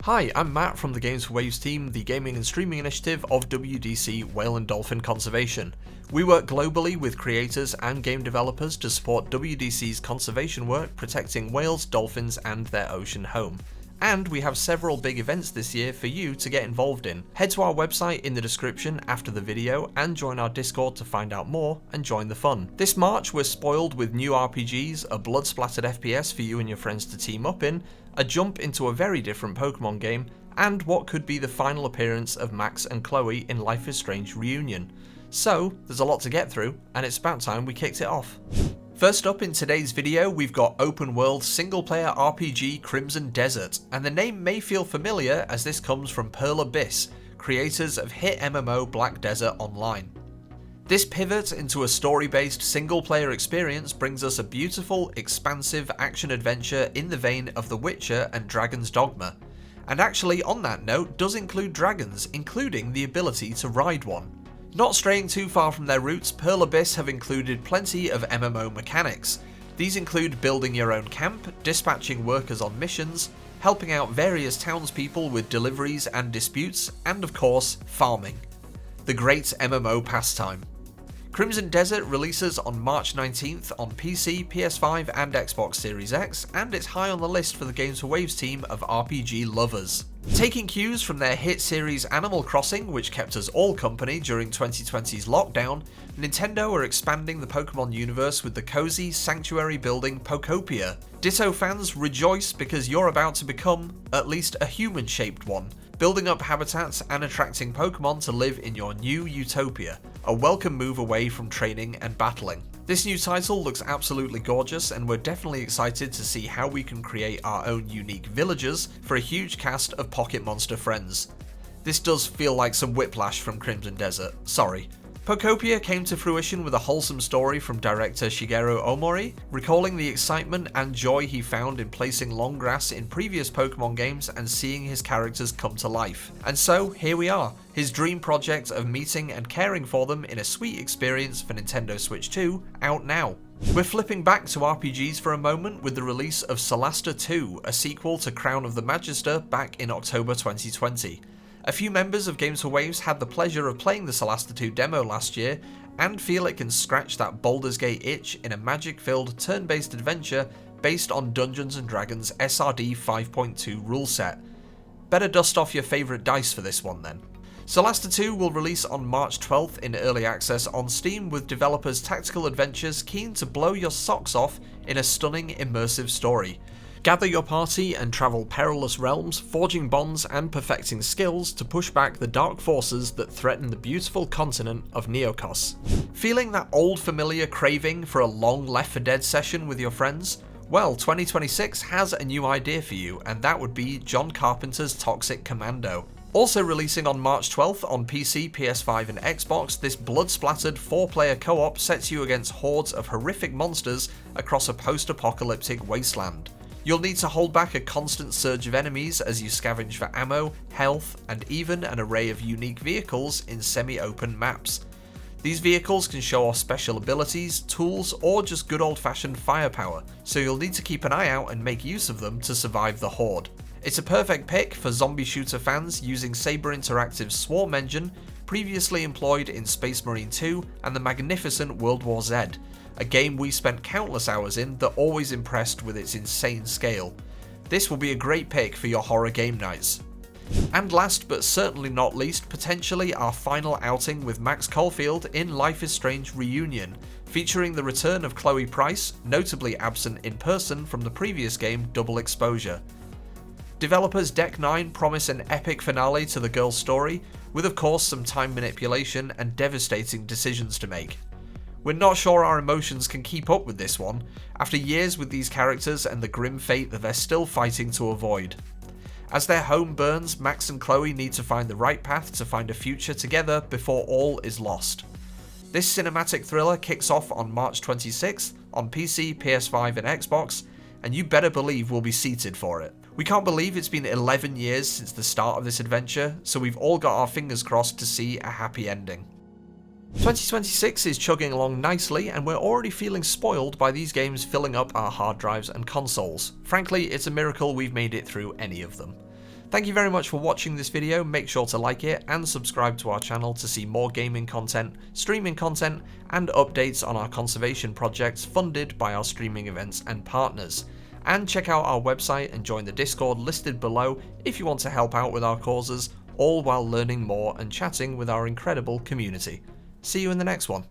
Hi, I'm Matt from the Games for Waves team, the gaming and streaming initiative of WDC Whale and Dolphin Conservation. We work globally with creators and game developers to support WDC's conservation work protecting whales, dolphins and their ocean home. And we have several big events this year for you to get involved in. Head to our website in the description after the video and join our Discord to find out more and join the fun. This March we're spoiled with new RPGs, a blood-splattered FPS for you and your friends to team up in, a jump into a very different Pokemon game, and what could be the final appearance of Max and Chloe in Life is Strange Reunion. So, there's a lot to get through, and it's about time we kicked it off. First up in today's video, we've got open world single player RPG Crimson Desert, and the name may feel familiar as this comes from Pearl Abyss, creators of hit MMO Black Desert Online. This pivot into a story-based single-player experience brings us a beautiful, expansive action-adventure in the vein of The Witcher and Dragon's Dogma. And actually, on that note, does include dragons, including the ability to ride one. Not straying too far from their roots, Pearl Abyss have included plenty of MMO mechanics. These include building your own camp, dispatching workers on missions, helping out various townspeople with deliveries and disputes, and of course, farming. The great MMO pastime. Crimson Desert releases on March 19th on PC, PS5 and Xbox Series X, and it's high on the list for the Games for Waves team of RPG lovers. Taking cues from their hit series Animal Crossing, which kept us all company during 2020's lockdown, Nintendo are expanding the Pokemon universe with the cozy, sanctuary-building Pokopia. Ditto fans, rejoice because you're about to become, at least a human-shaped one, building up habitats and attracting Pokemon to live in your new utopia, a welcome move away from training and battling. This new title looks absolutely gorgeous, and we're definitely excited to see how we can create our own unique villagers for a huge cast of Pocket Monster friends. This does feel like some whiplash from Crimson Desert, sorry. Pokopia came to fruition with a wholesome story from director Shigeru Omori, recalling the excitement and joy he found in placing long grass in previous Pokemon games and seeing his characters come to life. And so, here we are, his dream project of meeting and caring for them in a sweet experience for Nintendo Switch 2, out now. We're flipping back to RPGs for a moment with the release of Solasta 2, a sequel to Crown of the Magister back in October 2020. A few members of Games for Waves had the pleasure of playing the Solasta 2 demo last year and feel it can scratch that Baldur's Gate itch in a magic-filled turn-based adventure based on Dungeons & Dragons SRD 5.2 rule set. Better dust off your favourite dice for this one then. Solasta 2 will release on March 12th in early access on Steam with developers Tactical Adventures keen to blow your socks off in a stunning immersive story. Gather your party and travel perilous realms, forging bonds and perfecting skills to push back the dark forces that threaten the beautiful continent of Neokos. Feeling that old familiar craving for a long Left 4 Dead session with your friends? Well, 2026 has a new idea for you, and that would be John Carpenter's Toxic Commando. Also releasing on March 12th on PC, PS5 and Xbox, this blood-splattered 4-player co-op sets you against hordes of horrific monsters across a post-apocalyptic wasteland. You'll need to hold back a constant surge of enemies as you scavenge for ammo, health, and even an array of unique vehicles in semi-open maps. These vehicles can show off special abilities, tools, or just good old-fashioned firepower, so you'll need to keep an eye out and make use of them to survive the horde. It's a perfect pick for zombie shooter fans using Saber Interactive's Swarm engine, previously employed in Space Marine 2 and the magnificent World War Z, a game we spent countless hours in that always impressed with its insane scale. This will be a great pick for your horror game nights. And last but certainly not least, potentially our final outing with Max Caulfield in Life is Strange Reunion, featuring the return of Chloe Price, notably absent in person from the previous game Double Exposure. Developers Deck 9 promise an epic finale to the girl's story, with of course some time manipulation and devastating decisions to make. We're not sure our emotions can keep up with this one, after years with these characters and the grim fate that they're still fighting to avoid. As their home burns, Max and Chloe need to find the right path to find a future together before all is lost. This cinematic thriller kicks off on March 26th on PC, PS5 and Xbox, and you better believe we'll be seated for it. We can't believe it's been 11 years since the start of this adventure, so we've all got our fingers crossed to see a happy ending. 2026 is chugging along nicely, and we're already feeling spoiled by these games filling up our hard drives and consoles. Frankly, it's a miracle we've made it through any of them. Thank you very much for watching this video. Make sure to like it and subscribe to our channel to see more gaming content, streaming content, and updates on our conservation projects funded by our streaming events and partners. And check out our website and join the Discord listed below if you want to help out with our causes, all while learning more and chatting with our incredible community. See you in the next one.